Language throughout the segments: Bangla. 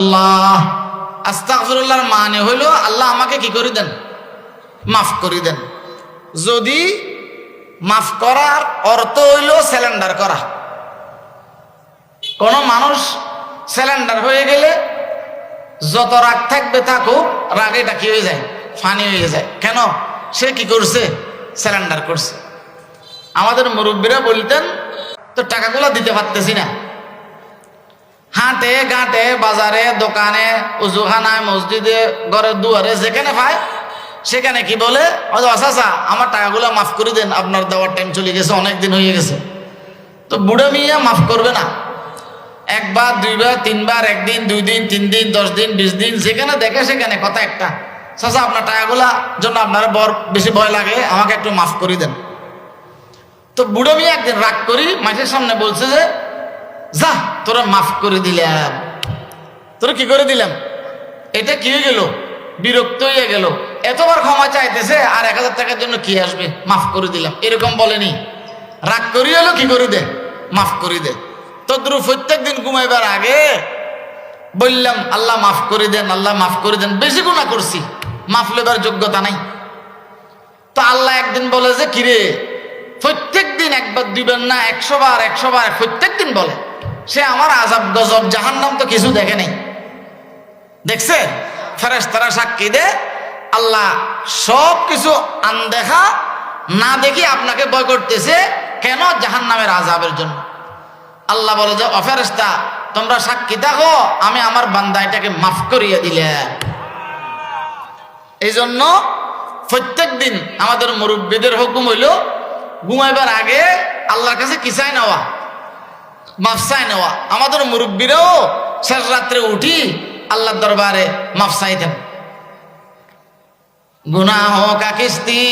আল্লাহ আস্তাগফিরুল্লাহর মানে হইল আল্লাহ আমাকে কি করে দেন, মাফ করে দেন। যদি মাফ করার অর্থ হইল স্যালেন্ডার করা, কোন মানুষ স্যালেন্ডার হয়ে গেলে যত রাগ থাকবে থাকুক, রাগ এটা কি হয়ে যায়, ফানি হয়ে যায়। কেন? সে কি করছে, স্যালেন্ডার করছে। আমাদের মুরব্বীরা বলতেন, তো টাকাগুলো দিতে পারতেছি না, হাটে ঘাটে বাজারে দোকানে উজুখানায় মসজিদে ঘরের দুয়ারে যেখানে পায় সেখানে কি বলে, আচ্ছা আমার টাকাগুলো মাফ করে দেন, আপনার দেওয়ার টাইম চলে গেছে, অনেক দিন হয়ে গেছে। তো বুড়ো মিয়া মাফ করবে না, একবার দুইবার তিনবার, একদিন 2 দিন 3 দিন 10 দিন 20 দিন যেখানে দেখে সেখানে কথা একটা, চাচা আপনার টাকাগুলা জন্য আপনার বেশি ভয় লাগে, আমাকে একটু মাফ করে দেন। তো বুড়ো মিয়া একদিন রাগ করি মাঝের সামনে বলছে যে, যা তোরা মাফ করে দিলাম। তোরা কি করে দিলাম, এটা কি হয়ে গেল, বিরক্ত হয়ে গেল, এতবার ক্ষমা চাইতেছে আর 1000 টাকার জন্য কি আসবে, মাফ করে দিলাম, এরকম বলেনি। রাগ করি হলো কি করে দে, মাফ করে দে। তদ্রু প্রত্যেক দিন ঘুমাইবার আগে বললাম আল্লাহ মাফ করে দেন, আল্লাহ মাফ করে দেন। বেশি গুনাহ করছি, মাফ লেবার যোগ্যতা নাই। তো আল্লাহ একদিন বলে যে, কিরে প্রত্যেক দিন একবার দুইবার না 100 বার 100 বার প্রত্যেক দিন বলে, সে আমার আযাব গজব জাহান্নাম তো কিছু দেখে নাই, দেখছে? ফেরেশতারা সাক্ষী দে, আল্লাহ সব কিছু আনদেখা না দেখি আপনাকে ভয় করতেছে, কেন? জাহান্নামের আযাবের জন্য। আল্লাহ বলে যে, ও ফেরেশতা তোমরা সাক্ষী থাকো, আমি আমার বান্দা এটাকে মাফ করিয়ে দিলাম। এই জন্য প্রত্যেক দিন আমাদের মুরব্বীদের হুকুম হইল ঘুমাইবার আগে আল্লাহর কাছে কি চাই নেওয়া, মাফ চাই নেওয়া। আমাদের মুরব্বীরাও শেষ রাত্রে উঠি আল্লাহর দরবারে মাফ চাইতেন। गुनाहों का किश्ती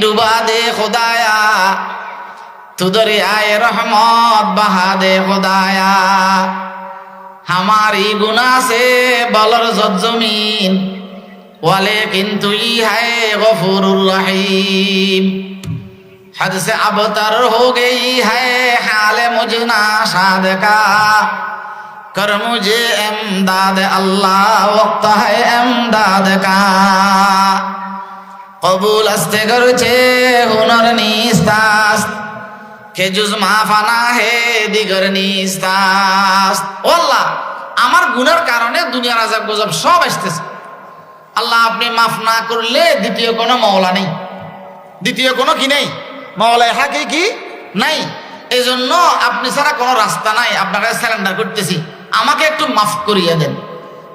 डुबा दे खुदाया, तू दरियाए रहमत बहा दे खुदाया, हमारी गुनाह से बलरज़त ज़मीन वलेकिन तू ही है गफूरुर रहीम, हद से अबतर हो गई है हाल मुझना शाद का, कर मुझे इमदाद अल्लाह वक्त है इमदाद का, কবুল আস্তে করছে হুনর নিস্তাস্ত কে জুজ মাফানা হে দিগর নিস্তাস্ত। ও আল্লাহ, আমার গুনার কারণে দুনিয়ার আযাব গজব সব আসতেছে, আল্লাহ আপনি মাফ না করলে দ্বিতীয় কোনো মওলা নেই, দ্বিতীয় কোনো কি নেই, মওলা হাকি কি নাই। এই জন্য আপনি ছাড়া কোনো রাস্তা নাই, আপনার কাছে সারেন্ডার করতেছি, আমাকে একটু মাফ করিয়ে দেন।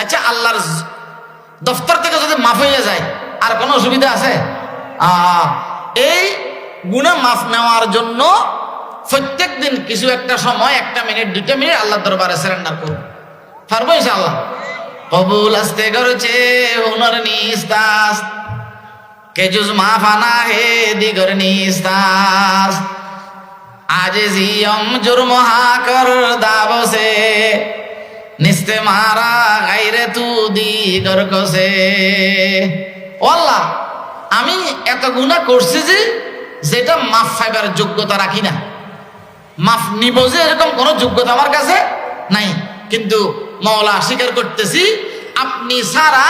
আচ্ছা, আল্লাহর দফতর থেকে যদি মাফ হয়ে যায় আর কোনো অসুবিধা আছে? এই গুনাহ মাফ নেওয়ার জন্য প্রত্যেক দিন কিছু একটা সময়, 1 মিনিট 2 মিনিট আল্লাহর দরবারে সারেন্ডার করব, পারবো ইনশাআল্লাহ। কবুল আস্তে করছে হুনর নিস্তাস কে জুজ মাফানা হে দিগর নিস্তাস, আজিজিয়ম জুরম হাকর দাবো সে নিস্তে মারা গাইরে তু দিগর কসে। ও আল্লাহ, আমি এত গুনাহ করছি যে যেটা মাফ পাইবার যোগ্যতা রাখি না, মাফ নিব যে এরকম কোনো যোগ্যতা আমার কাছে নাই, কিন্তু মওলা স্বীকার করতেছি আপনি ছাড়া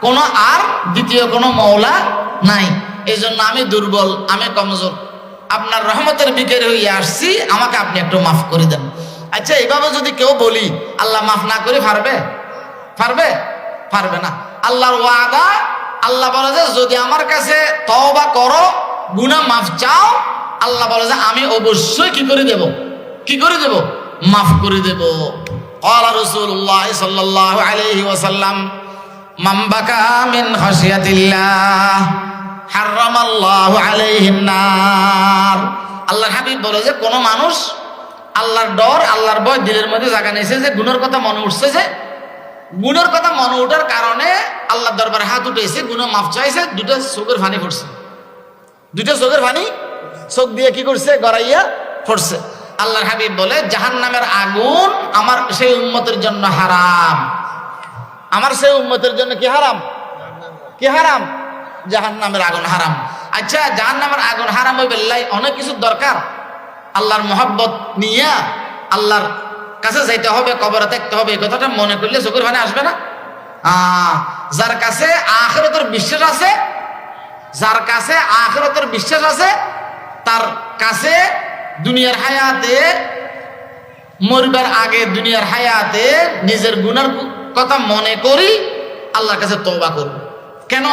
কোনো আর দ্বিতীয় কোনো মওলা নাই। এই জন্য আমি দুর্বল, আমি কমজোর, আপনার রহমতের বিকের হয়ে আসছি, আমাকে আপনি একটু মাফ করে দেন। আচ্ছা, এইভাবে যদি কেউ বলি আল্লাহ মাফ না করে পারবে? পারবে? পারবে না। আল্লাহর ওয়াদা, আল্লাহ বলে যে যদি আমার কাছে তওবা করো, গুনাহ মাফ চাও, আল্লাহ বলে যে আমি অবশ্যই কি করে দেব, কি করে দেব, মাফ করে দেব। ক্বালা রাসূলুল্লাহ সাল্লাল্লাহু আলাইহি ওয়াসাল্লাম, মান বাকা মিন খাশিয়াতিল্লাহ হারামাল্লাহু আলাইহিন নার। আল্লাহর হাবিব বলে যে কোন মানুষ আল্লাহর ডর, আল্লাহর ভয় দিলের মধ্যে জায়গা নিয়েছে, যে গুনার কথা মনে উঠছে, যে গুনার কথা মনে ওঠার কারণে আল্লাহর দরবারে হাত উঠেছে, গুনাহ মাফ চাইছে, 2টা চোখের পানি পড়ছে, 2টা চোখের পানি চোখ দিয়ে কি করছে, গড়াইয়া পড়ছে। আল্লাহর হাবিব বলে জাহান্নামের আগুন আমার সেই উম্মতের জন্য হারাম, আমার সেই উম্মতের জন্য কি হারাম, কি হারাম, জাহান্নামের আগুন হারাম। আচ্ছা, জাহান্নামের আগুন হারাম হইবে অনেক কিছু দরকার, আল্লাহর মহব্বত নিয়ে, আল্লাহর কাছে যাইতে হবে, কবরে থাকতে হবে, এই কথাটা মনে করলে চোখের পানি আসবে না? যার কাছে আখিরাতের বিশ্বাস আছে, যার কাছে আখিরাতের বিশ্বাস আছে, তার কাছে দুনিয়ার হায়াতে, মরবার আগে দুনিয়ার হায়াতে নিজের গুনার কথা মনে করি আল্লাহর কাছে তওবা করব। কেন?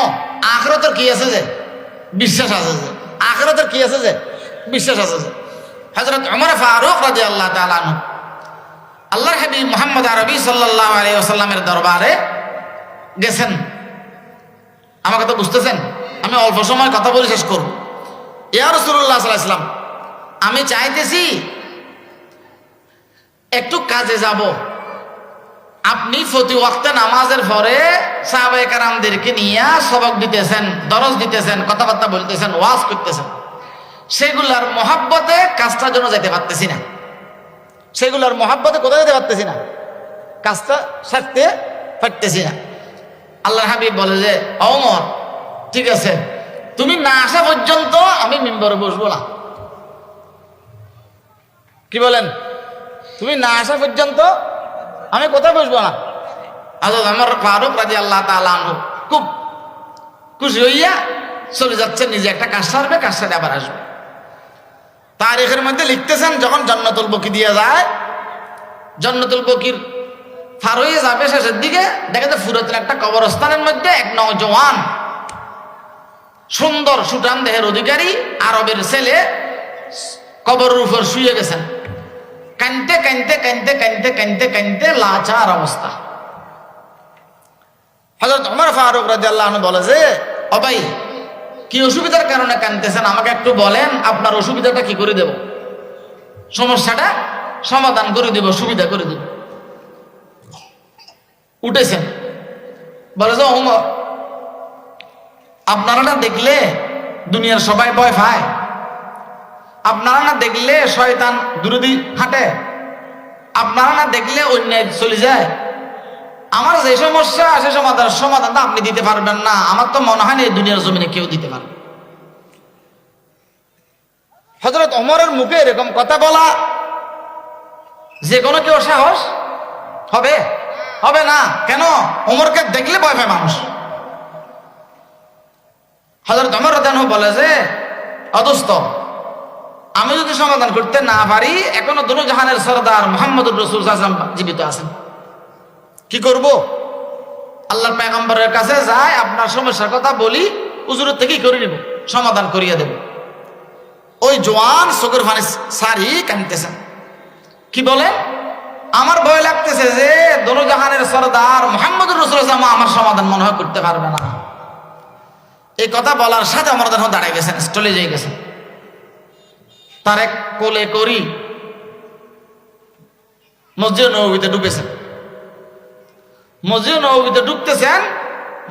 আখিরাতের কি আছে যে বিশ্বাস আছে, যে আখিরাতের কি আছে যে বিশ্বাস আছে। যে হযরত ওমর ফারুক রাদিয়াল্লাহু তাআলা আনহু আল্লাহর হাবিব মুহাম্মদ আরবি সাল্লাল্লাহু আলাইহি ওয়াসাল্লামের দরবারে গেছেন। আমাকে তো বুঝতেছেন, আমি অল্প সময় কথা বলে শেষ করব। ইয়া রাসূলুল্লাহ সাল্লাল্লাহু আলাইহি ওয়াসাল্লাম, আমি চাইতেছি একটু কাজে যাব, আপনি প্রতি ওয়াক্তে নামাজের পরে সাহাবায়ে কেরামদেরকে নিয়ে সবক দিতেছেন, দরস দিতেছেন, কথাবার্তা বলতেছেন, ওয়াজ করতেছেন, সেগুলার মহাব্বতে কাজটার জন্য যাইতে পারতেছি না। সেগুলার মহাব্বতে কোথায় যেতে পারতেছি না, কাজটা সারতে পারতেছি না। আল্লাহর হাবিব বলে যে ওমর, ঠিক আছে, তুমি না আসা পর্যন্ত আমি মিম্বরে বসবো না। কি বলেন? তুমি না আসা পর্যন্ত আমি কোথায় বসবো না। হযরত ওমর ফারুক রাদিয়াল্লাহু তাআলা আনহু খুব খুশি হইয়া চলে যাচ্ছেন, নিজে একটা কাজ সারবে, কাজ সারে আবার আসবে। তারিখের মধ্যে লিখতেছেন, যখন জান্নাতুল বকি দিয়ে যায়, জান্নাতুল বকির পার হয়ে যাবে শেষের দিকে, দেখে যে ফুরাতের একটা কবরস্থানের মধ্যে এক নওজওয়ান সুন্দর সুঠাম দেহের অধিকারী আরবের ছেলে কবরের উপর শুয়ে গেছেন, কানতে কানতে কানতে কানতে কানতে কানতে লাচার অবস্থা। হযরত ওমর ফারুক রাদিয়াল্লাহু আনহু বলে যে, ও ভাই, কি অসুবিধার কারণে কানতেছেন, আমাকে একটু বলেন, আপনার অসুবিধাটা কি করে দেব, সমস্যাটা সমাধান করে দিব, সুবিধা করে দিব। উঠেছেন, বলে যে ওমর, আপনারা না দেখলে দুনিয়ার সবাই ভয় পায়, আপনারা না দেখলে শয়তান বিরোধী হাঁটে, আপনারা না দেখলে অন্যায় চলে যায়, আমার যে সমস্যা সে সমাধানটা আপনি দিতে পারবেন না, আমার তো মনে হয় না এই দুনিয়ার জমিনে কেউ দিতে পারবে। হযরত ওমরের মুখে এরকম কথা বলা যে কোনো কেউ সাহস হবে? হবে না। কেন? ওমরকে দেখলে ভয় পায় মানুষ। হযরত ওমর রাদিয়াল্লাহু আনহু বলে যে, অদোস্ত, আমি যদি সমাধান করতে না পারি, এখনো দুনো জাহানের সরদার মুহাম্মদুর রাসূল সাল্লাল্লাহু আলাইহি ওয়াসাল্লাম জীবিত আছেন, কি করব? আল্লাহর পয়গম্বরের কাছে যাই, আপনার সমস্যার কথা বলি, হুজুরের থেকেই করে নিব, সমাধান করিয়ে দেব। ওই জওয়ান চোখের পানি সারি কাঁদতেছেন। কি বলে? আমার ভয় লাগতেছে যে দুনো জাহানের সরদার মুহাম্মদুর রাসূল সাল্লাল্লাহু আলাইহি ওয়াসাল্লাম আমার সমাধান মনে হয় করতে পারবে না। এই কথা বলার সাথে ওমর রাদিয়াল্লাহু আনহু দাঁড়িয়ে গেছেন, স্টলে যেয়ে গেছেন, তার এক কোলে করি মসজিদ নববীতে ঢুকেছেন। মসজিদ নববীতে ঢুকতেছেন,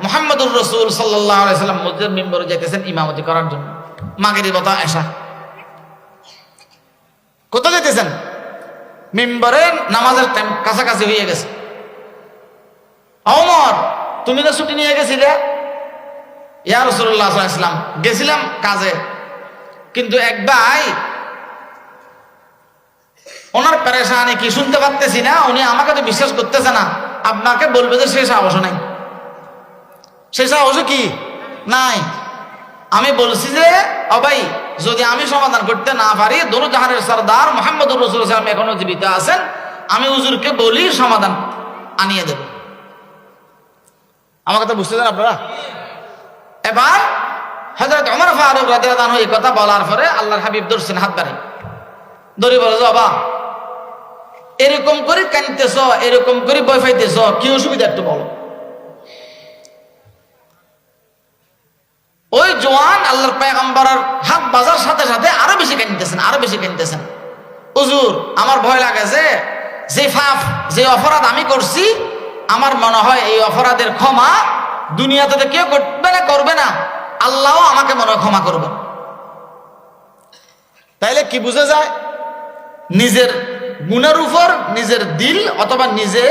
মুহাম্মদুর রাসূল সাল্লাল্লাহু আলাইহি ওয়াসাল্লাম মসজিদ মিম্বরে যাইতেছেন ইমামতি করার জন্য, মাগরিব বা এশা। কোথায় যেতেছেন? মিম্বরে নামাজের টাইম কাছাকাছি হয়ে গেছে। ওমর, তুমি না ছুটি নিয়ে গেছিলে? ইয়া রাসূলুল্লাহ সাল্লাল্লাহু আলাইহি ওয়াসাল্লাম, গেছিলাম কাজে, কিন্তু এক ভাই, ওনার পেরেশানি কি শুনতে পারতেছি না, উনি আমাকে তো বিশ্বাস করতেছে না, আপনাকে বলবে যে সে সাহস নাই, সে সাহস কি নাই। আমি বলছি যে, ও ভাই, যদি আমি সমাধান করতে না পারি, দুনো জাহানের সরদার মুহাম্মদুর রাসূল সাল্লাল্লাহু আলাইহি ওয়াসাল্লাম এখনো জীবিত আছেন, আমি হুজুরকে বলি সমাধান আনিয়ে দেব। আমার কথা বুঝতেছেন আপনারা? এবার হযরত ওমর ফারুক রাদিয়াল্লাহু আনহু এই কথা বলার পরে আল্লাহর হাবিব ধরছেন হাত ধরে বলে, বাবা, এরকম করে কাঁদতেছ, এরকম করে ভয় পাইতেছ, কি অসুবিধা একটু বলো। ওই জওয়ান আল্লাহর পয়গম্বরের হাত বাজার সাথে সাথে আরো বেশি কাঁদতেছেন, আরো বেশি কাঁদতেছেন। হুজুর, আমার ভয় লাগে যে পাপ, যে অপরাধ আমি করছি, আমার মনে হয় এই অপরাধের ক্ষমা দুনিয়াতে তো কেউ করবে না, আল্লাহও আমাকে মনে হয় ক্ষমা করবে। তাইলে কি বুঝা যায়? নিজের গুনার উপর নিজের দিল অথবা নিজে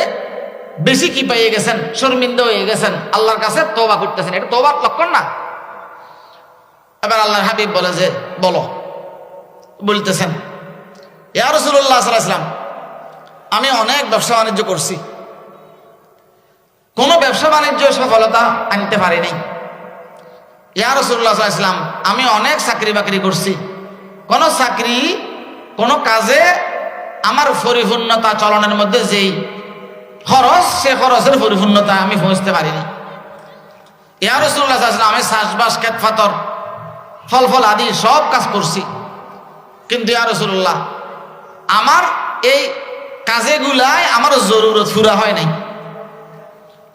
বেশি কি পেয়ে গেছেন, শর্মিন্দা হয়ে গেছেন, আল্লাহর কাছে তওবা করতেছেন, এটা তওবার লক্ষণ না। এবার আল্লাহর হাবিব বলে যে, বলো। বলতেছেন, ইয়া রাসূলুল্লাহ সাল্লাল্লাহু আলাইহি ওয়াসাল্লাম, আমি অনেক ব্যবসা বাণিজ্য করছি, কোনো ব্যবসা বাণিজ্য সফলতা আনতে পারি নাই। ইয়া রাসূলুল্লাহ সাল্লাল্লাহু আলাইহি ওয়াসাল্লাম, আমি অনেক চাকরি বাকরি করছি, কোন চাকরি কোন কাজে আমার পরিপূর্ণতা চলনের মধ্যে যেই খরচ, সে খরচের পরিপূর্ণতা আমি পৌঁছতে পারিনি। ইয়া রাসূলুল্লাহ সাল্লাল্লাহু আলাইহি ওয়াসাল্লাম, আমি চাষবাস, ক্ষেত ফাতর, ফল ফল আদি সব কাজ করছি, কিন্তু ইয়া রাসূলুল্লাহ আমার এই কাজেগুলাই আমার জরুরত পুরা হয় নাই।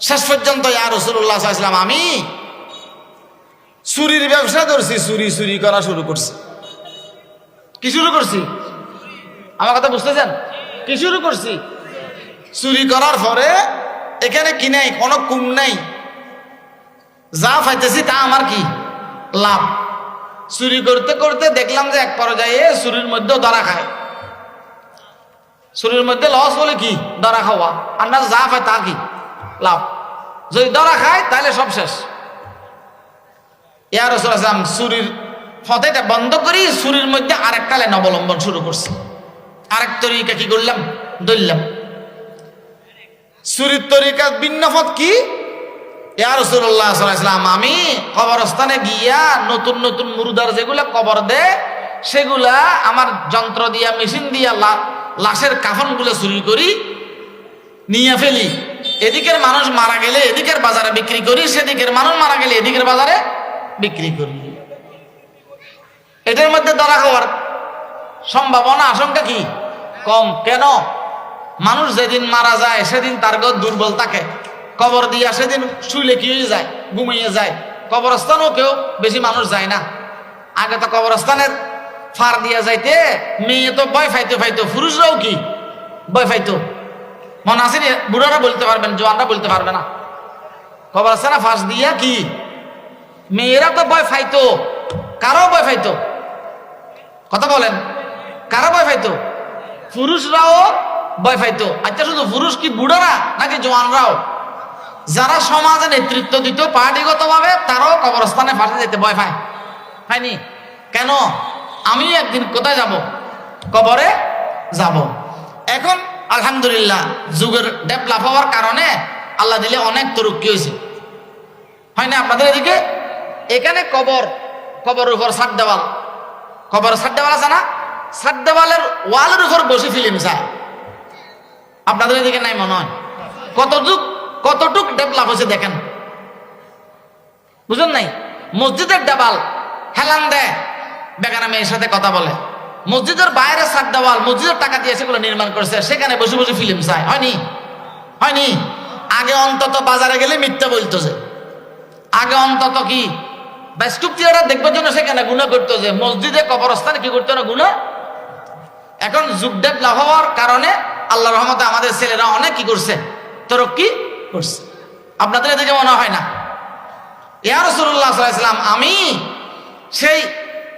শেষ পর্যন্ত ইয়া রাসূলুল্লাহ সাল্লাল্লাহু আলাইহি ওয়াসাল্লাম, আমি চুরির ব্যবসা ধরছি, চুরি করা শুরু করছি। কি শুরু করছি? আমার কথা বুঝতেছেন? কি শুরু করছি? চুরি করার পরে এখানে কি নাই, কোনো কুম নাই, যা পাইতেছি তা আমার কি লাভ। চুরি করতে করতে দেখলাম যে এক পর্যায়ে চুরির মধ্যেও ধরা খায়। চুরির মধ্যে লস বলে কি? ধরা খাওয়া। আর না, যা পায় তা কি লাভ। যদি ধরা খায় তাহলে সব শেষ। ইয়া রাসূলুল্লাহ সাল্লাল্লাহু আলাইহি ওয়াসাল্লাম, চুরির ফতেটা বন্ধ করি, চুরির মধ্যে আরেকটা লাইন অবলম্বন শুরু করছি, আরেক তরিকা কি করলাম, ধরলাম। চুরির তরিকা ভিন্ন পথ কি? ইয়া রাসূলুল্লাহ সাল্লাল্লাহু আলাইহি ওয়াসাল্লাম, আমি কবরস্থানে গিয়া নতুন নতুন মুর্দার যেগুলা কবর দে, সেগুলা আমার যন্ত্র দিয়া, মেশিন দিয়া লাশের কাফনগুলো চুরি করি, নিয়ে ফেলি। এদিকের মানুষ মারা গেলে এদিকের বাজারে বিক্রি করি, সেদিকের মানুষ মারা গেলে এদিকের বাজারে বিক্রি করি। এটার মধ্যে ধরা খাওয়ার সম্ভাবনা, আশঙ্কা কি কম। কেন? মানুষ যেদিন মারা যায় সেদিন তার গা দুর্বল থাকে, কবর দিয়া সেদিন শুইলে কি হয়ে যায়, ঘুমিয়ে যায়। কবরস্থানও কেউ বেশি মানুষ যায় না। আগে তো কবরস্থানের ফার দিয়া যাইতে মেয়ে তো ভয় ফাইতো, পুরুষরাও কি ভয় ফাইতো। মনে আছে, বুড়ারা বলতে পারবেন, জোয়ানরা বলতে পারবে না। কবরস্থানে ফাঁস দিয়া কি মেয়েরা তো ভয় ফাইতো, কারো ভয় ফাইতো, কথা বলেন, কারো ভয় ফাইতো? পুরুষরাও ভয় পাইতো। আচ্ছা, শুধু পুরুষ কি, বুড়ারা নাকি জওয়ানরাও? যারা সমাজে নেতৃত্ব দিত পার্টিগত ভাবে, তারাও কবরস্থানে ফাঁসে যেতে ভয় পায়, পায়নি? কেন? আমি একদিন কোথায় যাব? কবরে যাব। এখন আলহামদুলিল্লাহ যুগের ডেভেলপ হওয়ার কারণে আল্লাহ দিলে অনেক তরুক্কি হয়েছে, হয় না আপনাদের এদিকে? এখানে কবর উপর সাত দেওয়াল, কবর সাত দেওয়াল আছে না, সাত দেওয়ালের ওয়ালের উপর বসে ফিল্ম চায়। আপনাদের এদিকে নাই মনে হয়? কতটুক ডেভেলপ হয়েছে দেখেন, বুঝেন নাই? মসজিদের দেওয়াল হেলান দেয়, বেগানা মেয়ের সাথে কথা বলে। মসজিদের বাইরে সাত দেওয়াল, মসজিদের টাকা দিয়ে সেগুলো নির্মাণ করেছে, সেখানে বসে বসে ফিল্ম চায়, হয়নি? আগে অন্তত বাজারে গেলে মিথ্যা বলতো, যে আগে অন্তত কি বাস্তব থিয়েটার দেখবার জন্য সেখানে গুনাহ করতো, যে মসজিদে কবরস্থানে কি করতো না, গুনাহ। এখন যুগ ডেভেলপ হওয়ার কারণে আল্লাহর রহমতে আমাদের ছেলেরা অনেক কি করছে, তরক্কি করছে। আপনাদের এদিকে মনে হয় না? ইয়া রাসূলুল্লাহ সাল্লাল্লাহু আলাইহি ওয়াসাল্লাম, আমি সেই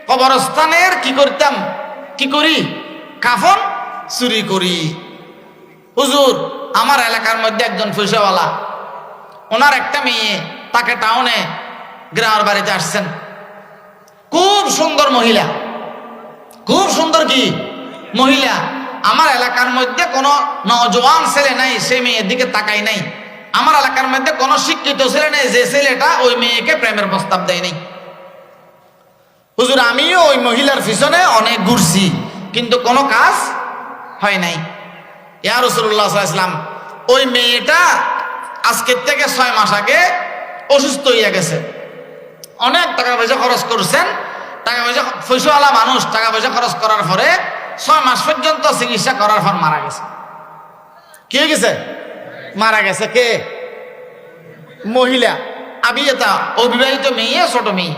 কবরস্থানের কি করতাম, কি করি, কাফন চুরি করি। হুজুর, আমার এলাকার মধ্যে একজন পয়সাওয়ালা, ওনার একটা মেয়ে, তাকে টাউনে গ্রামের বাড়িতে আসছেন, খুব সুন্দর মহিলা, খুব সুন্দর কি মহিলা। আমার এলাকার মধ্যে কোনো নওজোয়ান ছেলে নাই সে মেয়ের দিকে তাকাই নাই। আমার এলাকার মধ্যে কোনো শিক্ষিত ছেলে নেই যে ছেলেটা ওই মেয়েকে প্রেমের প্রস্তাব দেয় নাই। হুজুর, আমিও ওই মহিলার পিছনে অনেক ঘুরছি, কিন্তু কোনো কাজ হয় নাই। ইয়া রাসূলুল্লাহ সাল্লাল্লাহু আলাইহি ওয়াসাল্লাম, ওই মেয়েটা আজকের থেকে 6 মাস আগে অসুস্থ হইয়া গেছে, অনেক টাকা পয়সা খরচ করছেন, টাকা পয়সা, পয়সাওয়ালা মানুষ, টাকা পয়সা খরচ করার পরে 6 মাস পর্যন্ত চিকিৎসা করার পর মারা গেছে। কে গেছে? মারা গেছে। কে? মহিলা, আবিয়াতা, অবিবাহিত মেয়ে, ছোট মেয়ে।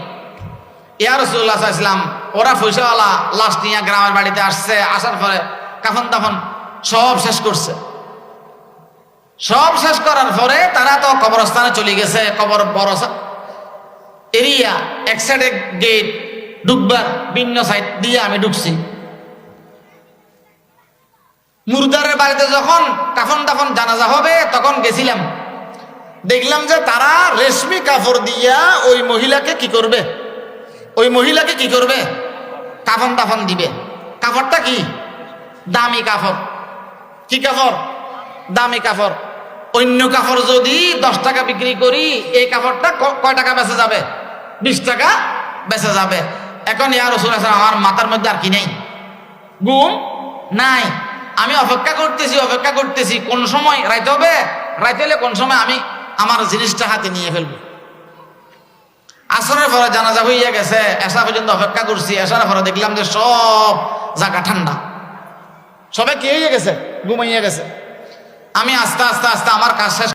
ইয়া রাসূলুল্লাহ সাল্লাল্লাহু আলাইহি ওয়াসাল্লাম, ওরা পয়সাওয়ালা লাশ নিয়ে গ্রামের বাড়িতে আসছে, আসার পরে কাফন দাফন সব শেষ করছে। সব শেষ করার পরে তারা তো কবরস্থানে চলে গেছে। কবর বড় এরিয়া, এক সাইডে গেট, ঢুকবার ভিন্ন সাইড দিয়ে আমি ঢুকছি। মুর্দারের বাড়িতে যখন কাফন দাফন জানাজা হবে তখন গেছিলাম, দেখলাম যে তারা রেশমি কাপড় দিয়া ওই মহিলাকে কি করবে, ওই মহিলাকে কি করবে, কাফন দাফন দিবে। কাপড়টা কি দামি কাপড়, কি কাপড়? দামি কাপড়। অন্য কাপড় যদি 10 টাকা বিক্রি করি, এই কাপড়টা কয় টাকা বেচা যাবে? 20 টাকা বেচা যাবে। এখন ইয়া রাসূল আমার মাথার মধ্যে আর কি নেই, ঘুম নাই। আমি অপেক্ষা করতেছি কোন সময় রাইতে হবে, রাইতে হলে কোন সময় আমি আমার জিনিসটা হাতে নিয়ে ফেলবো। আসরের পরে জানাজা হইয়া গেছে, এশা পর্যন্ত অপেক্ষা করছি। এশার পরে দেখলাম যে সব জায়গা ঠান্ডা, সবাই কি হয়ে গেছে? ঘুমাইয়া গেছে। আমি আস্তে আস্তে আমার কাজ শেষ